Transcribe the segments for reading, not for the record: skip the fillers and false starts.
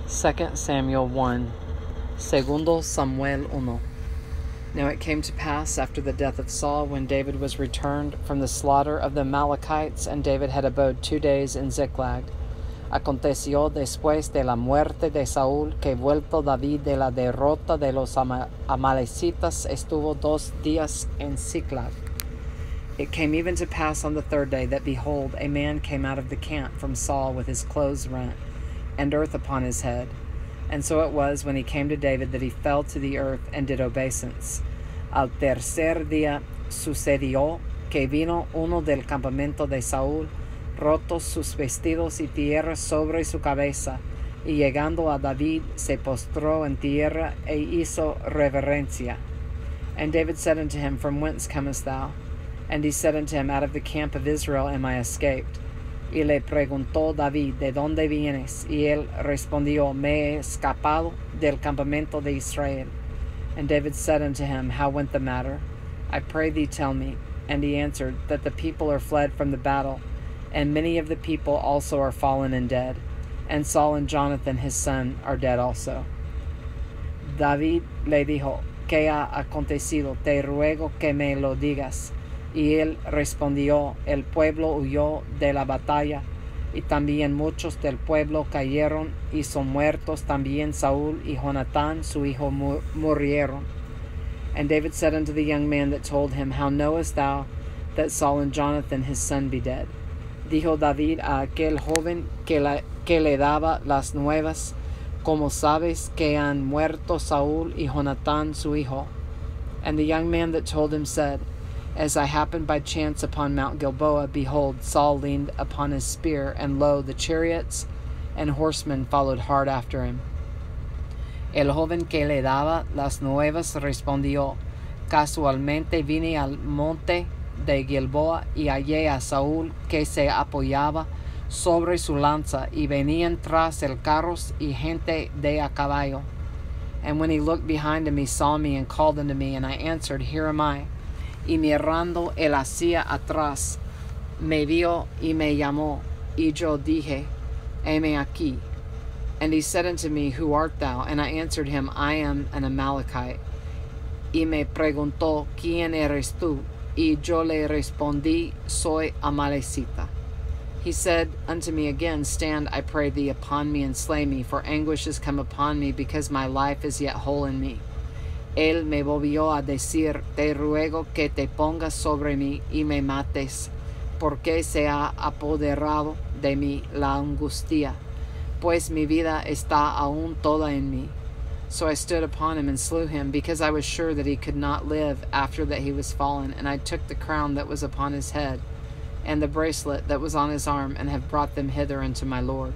2 Samuel 1. Segundo Samuel 1. Now it came to pass after the death of Saul, when David was returned from the slaughter of the Amalekites, and David had abode 2 days in Ziklag. Aconteció después de la muerte de Saúl, que vuelto David de la derrota de los Amalecitas, estuvo 2 días en Ziklag. It came even to pass on the 3rd day that, behold, a man came out of the camp from Saul with his clothes rent, and earth upon his head. And so it was, when he came to David, that he fell to the earth and did obeisance. Al tercer día sucedió que vino uno del campamento de Saúl, rotos sus vestidos y tierra sobre su cabeza, y llegando a David se postró en tierra e hizo reverencia. And David said unto him, From whence comest thou? And he said unto him, Out of the camp of Israel am I escaped. Y le preguntó David, ¿De dónde vienes? Y él respondió, Me he escapado del campamento de Israel. And David said unto him, How went the matter? I pray thee tell me. And he answered, That the people are fled from the battle, and many of the people also are fallen and dead. And Saul and Jonathan his son are dead also. David le dijo, ¿Qué ha acontecido? Te ruego que me lo digas. Y él respondió, El pueblo huyó de la batalla, y también muchos del pueblo cayeron, y son muertos también Saúl y Jonatán su hijo murieron. And David said unto the young man that told him, How knowest thou that Saul and Jonathan his son be dead? Dijo David a aquel joven que le daba las nuevas, ¿Cómo sabes que han muerto Saúl y Jonatán su hijo? And the young man that told him said, As I happened by chance upon Mount Gilboa, behold, Saul leaned upon his spear, and lo, the chariots and horsemen followed hard after him. El joven que le daba las nuevas respondió, Casualmente vine al monte de Gilboa y hallé a Saúl que se apoyaba sobre su lanza, y venían tras el carros y gente de a caballo. And when he looked behind him, he saw me and called unto me, and I answered, Here am I. Y mirando él hacia atrás, me vio y me llamó, y yo dije, Heme aquí. And he said unto me, Who art thou? And I answered him, I am an Amalekite. Y me preguntó, ¿Quién eres tú? Y yo le respondí, Soy Amalecita. He said unto me again, Stand, I pray thee, upon me, and slay me, for anguish is come upon me, because my life is yet whole in me. Él me volvió a decir, Te ruego que te pongas sobre mí y me mates, porque se ha apoderado de mí la angustia, pues mi vida está aún toda en mí. So I stood upon him and slew him, because I was sure that he could not live after that he was fallen. And I took the crown that was upon his head, and the bracelet that was on his arm, and have brought them hither unto my Lord.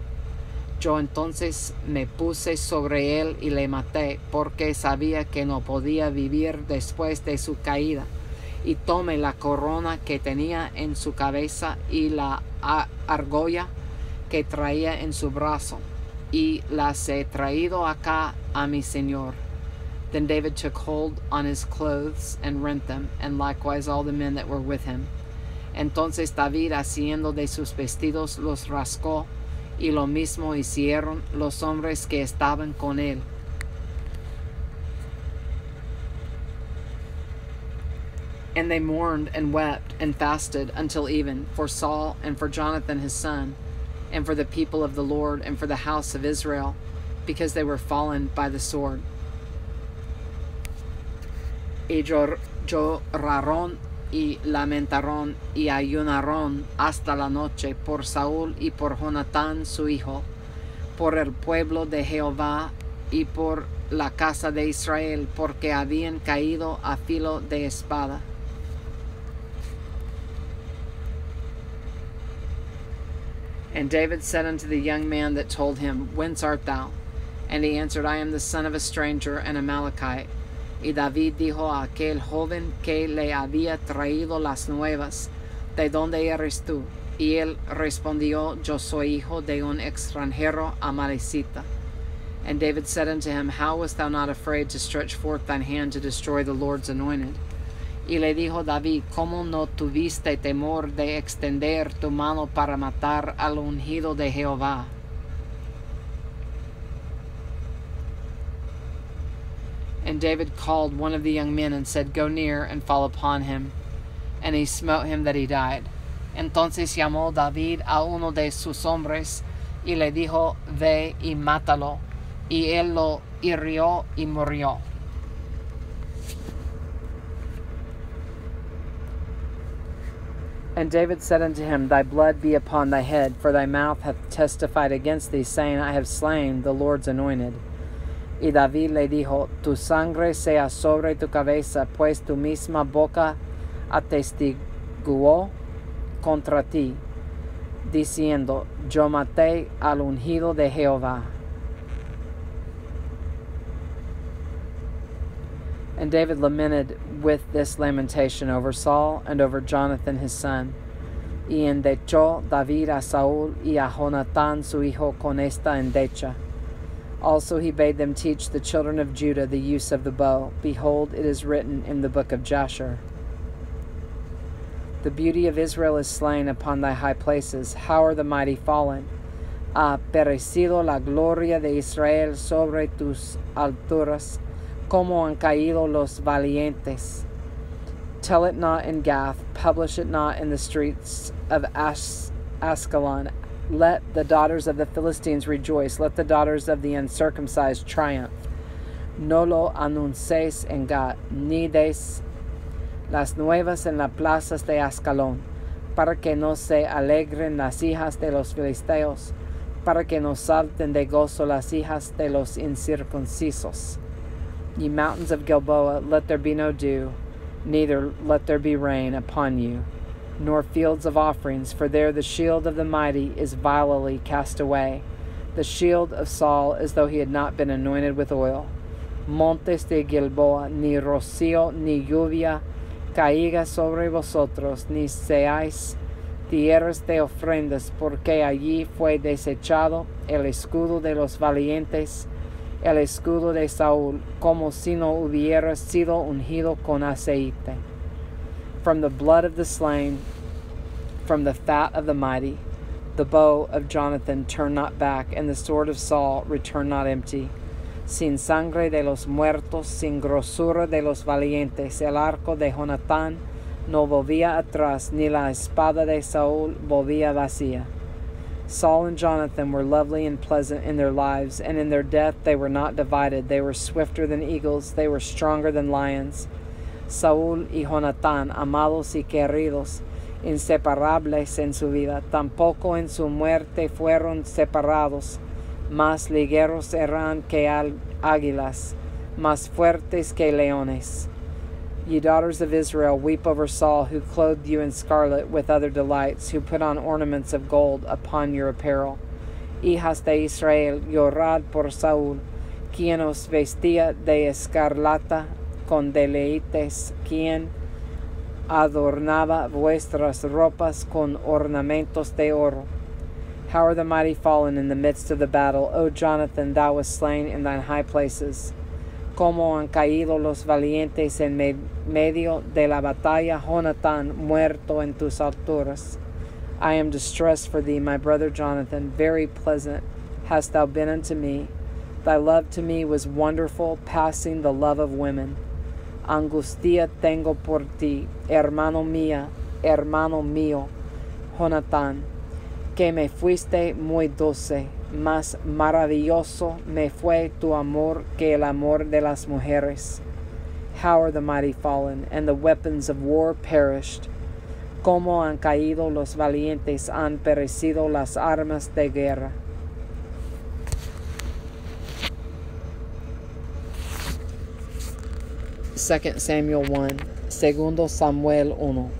Yo entonces me puse sobre él y le maté, porque sabía que no podía vivir después de su caída. Y tomé la corona que tenía en su cabeza y la argolla que traía en su brazo, y las he traído acá a mi señor. Then David took hold on his clothes and rent them, and likewise all the men that were with him. Entonces David, haciendo de sus vestidos, los rascó, y lo mismo hicieron los hombres que estaban con él. And they mourned and wept and fasted until even, for Saul and for Jonathan his son, and for the people of the Lord, and for the house of Israel, because they were fallen by the sword. Y lloraron y lamentaron y ayunaron hasta la noche por Saúl y por Jonatán su hijo, por el pueblo de Jehová y por la casa de Israel, porque habían caído a filo de espada. And David said unto the young man that told him, Whence art thou? And he answered, I am the son of a stranger, an Amalekite. Y David dijo a aquel joven que le había traído las nuevas, ¿De dónde eres tú? Y él respondió, Yo soy hijo de un extranjero Amalecita. And David said unto him, How wast thou not afraid to stretch forth thine hand to destroy the Lord's anointed? Y le dijo David, ¿Cómo no tuviste temor de extender tu mano para matar al ungido de Jehová? And David called one of the young men and said, "Go near and fall upon him." And he smote him that he died. Entonces llamó David a uno de sus hombres y le dijo, "Ve y mátalo." Y él lo hirió y murió. And David said unto him, "Thy blood be upon thy head, for thy mouth hath testified against thee, saying, I have slain the Lord's anointed." Y David le dijo, "Tu sangre sea sobre tu cabeza, pues tu misma boca atestiguó contra ti, diciendo, Yo maté al ungido de Jehová." And David lamented with this lamentation over Saul and over Jonathan his son. Y endechó David a Saúl y a Jonatán su hijo con esta endecha. Also he bade them teach the children of Judah the use of the bow. Behold, it is written in the book of Jasher. The beauty of Israel is slain upon thy high places. How are the mighty fallen? Ha perecido la gloria de Israel sobre tus alturas. Como han caído los valientes. Tell it not in Gath, publish it not in the streets of Ascalon. Let the daughters of the Philistines rejoice, let the daughters of the uncircumcised triumph. No lo anuncies en Gath, ni des las nuevas en las plazas de Ascalón, para que no se alegren las hijas de los filisteos, para que no salten de gozo las hijas de los incircuncisos. Ye mountains of Gilboa, let there be no dew, neither let there be rain upon you, nor fields of offerings, for there the shield of the mighty is vilely cast away, the shield of Saul as though he had not been anointed with oil. Montes de Gilboa, ni rocío ni lluvia caiga sobre vosotros, ni seáis tierras de ofrendas, porque allí fue desechado el escudo de los valientes, el escudo de Saúl, como si no hubiera sido ungido con aceite. From the blood of the slain, from the fat of the mighty, the bow of Jonathan turn not back, and the sword of Saul return not empty. Sin sangre de los muertos, sin grosura de los valientes, el arco de Jonatán no volvía atrás, ni la espada de Saúl volvía vacía. Saul and Jonathan were lovely and pleasant in their lives, and in their death they were not divided. They were swifter than eagles, they were stronger than lions. Saúl y Jonatán, amados y queridos, inseparables en su vida, tampoco en su muerte fueron separados. Más ligeros eran que águilas, más fuertes que leones. Ye daughters of Israel, weep over Saul, who clothed you in scarlet with other delights, who put on ornaments of gold upon your apparel. Hijas de Israel, llorad por Saúl, quien os vestía de escarlata con deleites, quien adornaba vuestras ropas con ornamentos de oro. How are the mighty fallen in the midst of the battle? O Jonathan, thou wast slain in thine high places. Como han caído los valientes en medio de la batalla, Jonatán, muerto en tus alturas. I am distressed for thee, my brother Jonathan. Very pleasant hast thou been unto me. Thy love to me was wonderful, passing the love of women. Angustia tengo por ti, hermano mío, Jonatán, que me fuiste muy dulce. Más maravilloso me fue tu amor que el amor de las mujeres. How are the mighty fallen, and the weapons of war perished. Como han caído los valientes, han perecido las armas de guerra. 2 Samuel 1, Segundo Samuel 1.